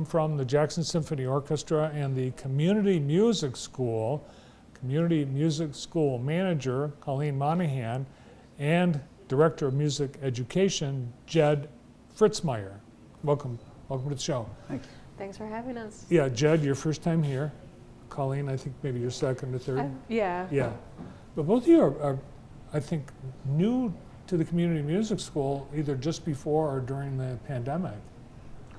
from the Jackson Symphony Orchestra and the Community Music School Manager, Colleen Monahan, and Director of Music Education, Jed Frizemeier. Welcome to the show. Thanks. Thanks for having us. Yeah, Jed, your first time here. Colleen, I think maybe your second or third. Yeah. Yeah. But both of you are, I think, new to the Community Music School either just before or during the pandemic.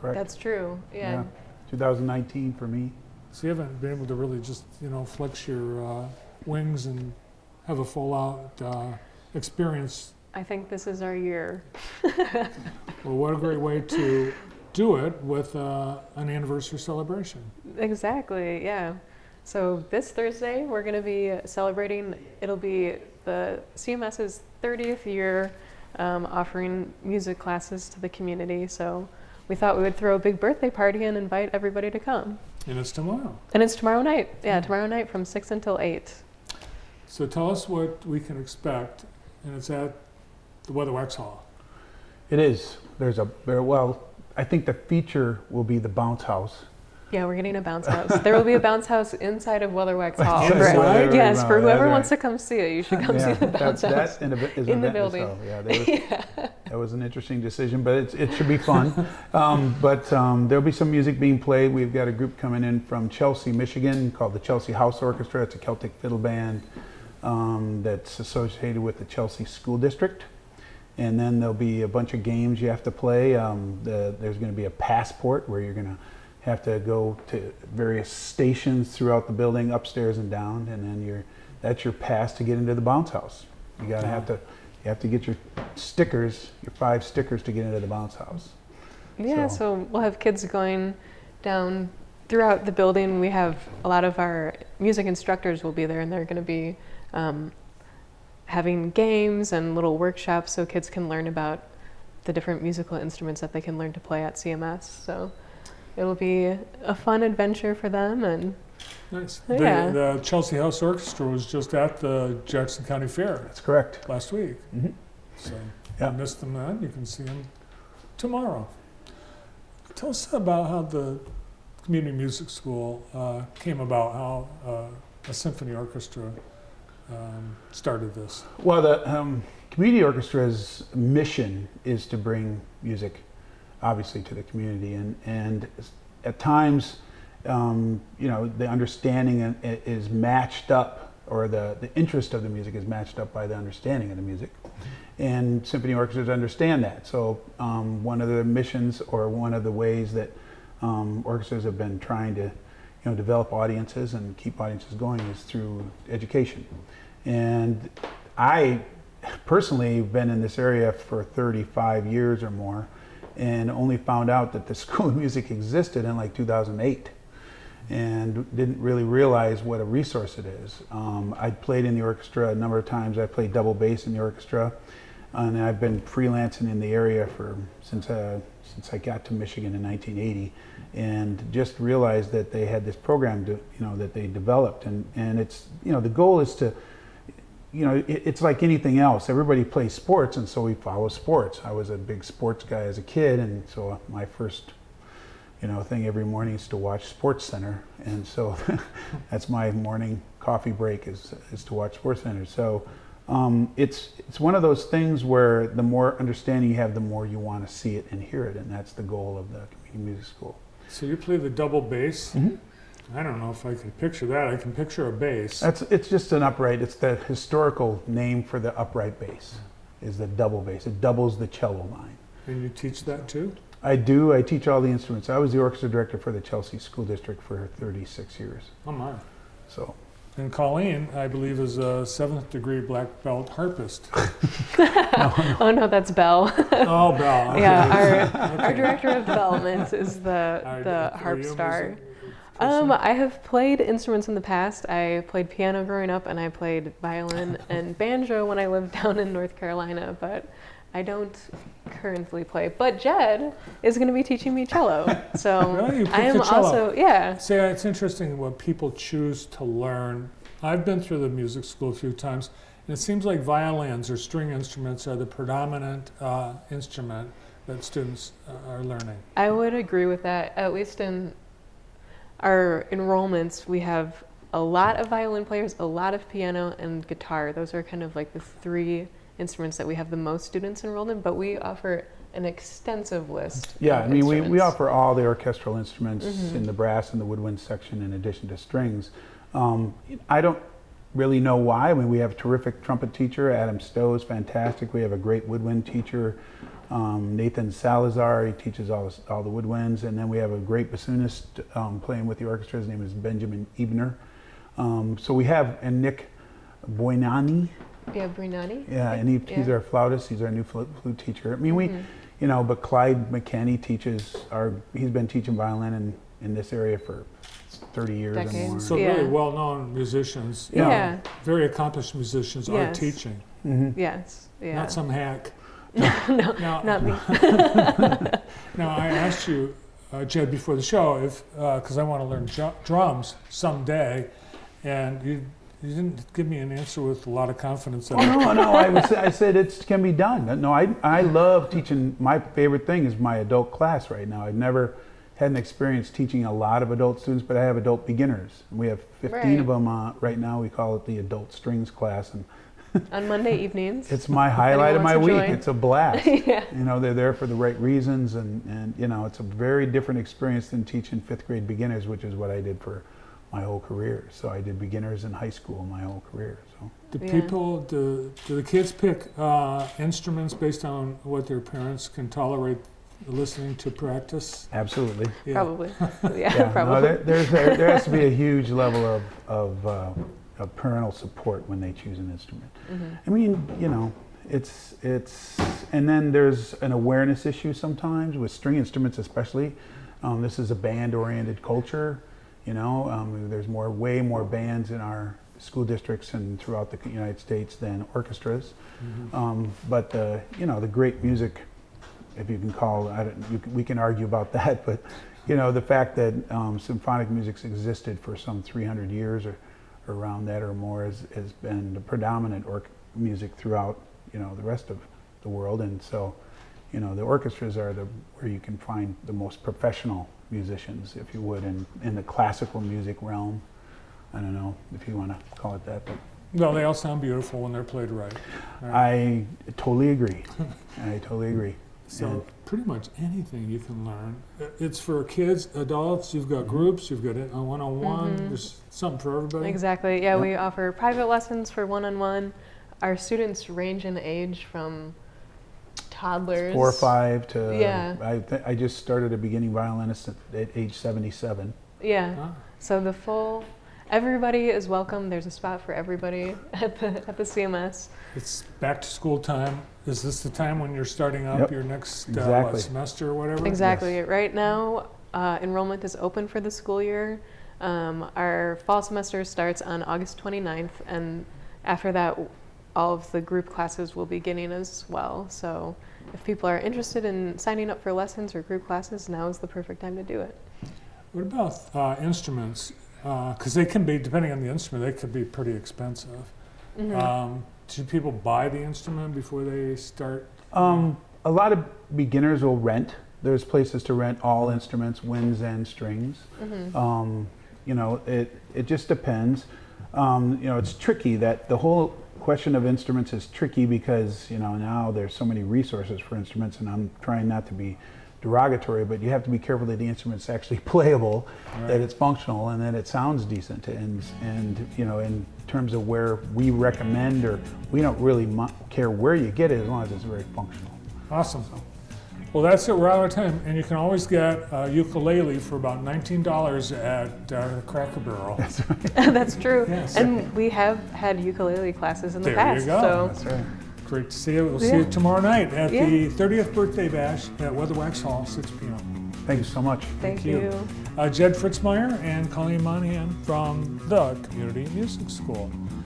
Correct. That's true. Yeah. 2019 for me. So you haven't been able to really just, flex your wings and have a full-out experience. I think this is our year. Well, what a great way to do it with an anniversary celebration. Exactly, yeah. So this Thursday, we're going to be celebrating, it'll be the CMS's 30th year offering music classes to the community. So we thought we would throw a big birthday party and invite everybody to come. And it's tomorrow. And it's tomorrow night. Yeah, tomorrow night from 6 until 8. So tell us what we can expect, and it's at the Weatherwax Hall. It is. I think the feature will be the bounce house. Yeah, we're getting a bounce house. There will be a bounce house inside of Weatherwax Hall. Inside? Yes, for whoever wants to come see it, you should come see the bounce house in the building. That was an interesting decision, but it should be fun. There'll be some music being played. We've got a group coming in from Chelsea, Michigan, called the Chelsea House Orchestra. It's a Celtic fiddle band that's associated with the Chelsea School District. And then there'll be a bunch of games you have to play. There's going to be a passport where you're going to have to go to various stations throughout the building, upstairs and down, and then that's your pass to get into the bounce house. You have to get your stickers, your 5 stickers to get into the bounce house. Yeah, so we'll have kids going down throughout the building. We have a lot of our music instructors will be there, and they're going to be having games and little workshops so kids can learn about the different musical instruments that they can learn to play at CMS. So it'll be a fun adventure for them. And nice. Yeah. The Chelsea House Orchestra was just at the Jackson County Fair. That's correct. Last week. Mm-hmm. So if you missed them then, you can see them tomorrow. Tell us about how the Community Music School came about, how a symphony orchestra started this. Well, the Community Orchestra's mission is to bring music, obviously, to the community, and at times, the understanding is matched up, or the interest of the music is matched up by the understanding of the music, and symphony orchestras understand that. So one of the missions, or one of the ways that orchestras have been trying to develop audiences and keep audiences going is through education. And I personally have been in this area for 35 years or more, and only found out that the School of Music existed in like 2008, and didn't really realize what a resource it is. I played in the orchestra a number of times. I played double bass in the orchestra, and I've been freelancing in the area since I got to Michigan in 1980, and just realized that they had this program that they developed, and it's the goal is to it's like anything else. Everybody plays sports, and so we follow sports. I was a big sports guy as a kid, and so my first thing every morning is to watch Sports Center, and so that's my morning coffee break is to watch Sports Center. So it's one of those things where the more understanding you have, the more you want to see it and hear it, and that's the goal of the Community Music School. So you play the double bass. Mm-hmm. I don't know if I can picture that. I can picture a bass. It's just an upright. It's the historical name for the upright bass, is the double bass. It doubles the cello line. And you teach that too? I do. I teach all the instruments. I was the orchestra director for the Chelsea School District for 36 years. Oh my. So. And Colleen, I believe, is a 7th degree black belt harpist. Oh no, that's Belle. Oh, Belle. Okay. Yeah, our director of development is the harp star. I have played instruments in the past. I played piano growing up, and I played violin and banjo when I lived down in North Carolina, but I don't currently play. But Jed is going to be teaching me cello. So really? I am also, yeah. See, it's interesting what people choose to learn. I've been through the music school a few times, and it seems like violins or string instruments are the predominant instrument that students are learning. I would agree with that. At least in our enrollments, we have a lot of violin players, a lot of piano, and guitar. Those are kind of like the 3 instruments that we have the most students enrolled in, but we offer an extensive list. Yeah, of we instruments. offer all the orchestral instruments Mm-hmm. in the brass and the woodwind section in addition to strings. I don't really know why. I mean, we have a terrific trumpet teacher, Adam Stowe is fantastic. We have a great woodwind teacher, Nathan Salazar, he teaches all the woodwinds, and then we have a great bassoonist playing with the orchestra. His name is Benjamin Ebner. So we have, and Nick Boinani. Yeah, Brinani. Yeah, and he's our flautist. He's our new flute teacher. I mean, Mm-hmm. but Clyde McKenney he's been teaching violin in this area for 30 years or more. Decades. So Yeah. really well-known musicians, Yeah. very accomplished musicians are Yes. teaching, Yes. Yeah. not some hack. No, Now, not me. now I asked you, Jed, before the show, if because I want to learn drums someday, and you didn't give me an answer with a lot of confidence. Oh, no, I said it can be done. No, I love teaching. My favorite thing is my adult class right now. I've never had an experience teaching a lot of adult students, but I have adult beginners. We have 15 of them right now. We call it the adult strings class, and On Monday evenings. it's my highlight of my Anyone week. wants to join? It's a blast. Yeah. They're there for the right reasons, and it's a very different experience than teaching 5th grade beginners, which is what I did for my whole career. So I did beginners in high school my whole career. So Do the kids pick instruments based on what their parents can tolerate listening to practice? absolutely. Yeah. Probably. Yeah, Yeah, probably. no, there has to be a huge level of parental support when they choose an instrument. Mm-hmm. I mean, it's and then there's an awareness issue sometimes with string instruments, especially. This is a band-oriented culture. There's way more bands in our school districts and throughout the United States than orchestras. Mm-hmm. But the great music, if you can call, we can argue about that, but the fact that symphonic music's existed for some 300 years or around that or more has been the predominant music throughout the rest of the world, and so the orchestras are where you can find the most professional musicians, if you would, in the classical music realm. I don't know if you want to call it that, but No, they all sound beautiful when they're played right. I totally agree. So And- pretty much anything you can learn. It's for kids, adults, you've got groups, you've got a one-on-one, Mhm. there's something for everybody. Exactly. Yeah, Yep. we offer private lessons for one-on-one. Our students range in age from toddlers. 4 or 5 to Yeah. I just started a beginning violinist at age 77. Yeah. Ah, So everybody is welcome. There's a spot for everybody at the CMS. it's back to school time. Is this the time when you're starting up Yep, your next exactly. semester or whatever? Exactly. Yes. Right now, enrollment is open for the school year. Our fall semester starts on August 29th, and after that, all of the group classes will be beginning as well. So if people are interested in signing up for lessons or group classes, now is the perfect time to do it. What about instruments? Because they can be, depending on the instrument, they could be pretty expensive. Mhm. Do people buy the instrument before they start? A lot of beginners will rent. There's places to rent all instruments, winds and strings. Mhm. It just depends. It's tricky. That the whole question of instruments is tricky because now there's so many resources for instruments, and I'm trying not to be derogatory, but you have to be careful that the instrument's actually playable, that it's functional, and that it sounds decent. And in terms of where we recommend, or we don't really care where you get it as long as it's very functional. Awesome. Well, that's it. We're out of time. And you can always get a ukulele for about $19 at Cracker Barrel. That's true. Yes. And we have had ukulele classes in the There past. you go. So That's right. Great to see you. We'll see Yeah. you tomorrow night at Yeah. the 30th birthday bash at Weatherwax Hall, 6 p.m. Thank you so much. thank you. you. Jed Frizemeier and Colleen Monahan from the Community Music School.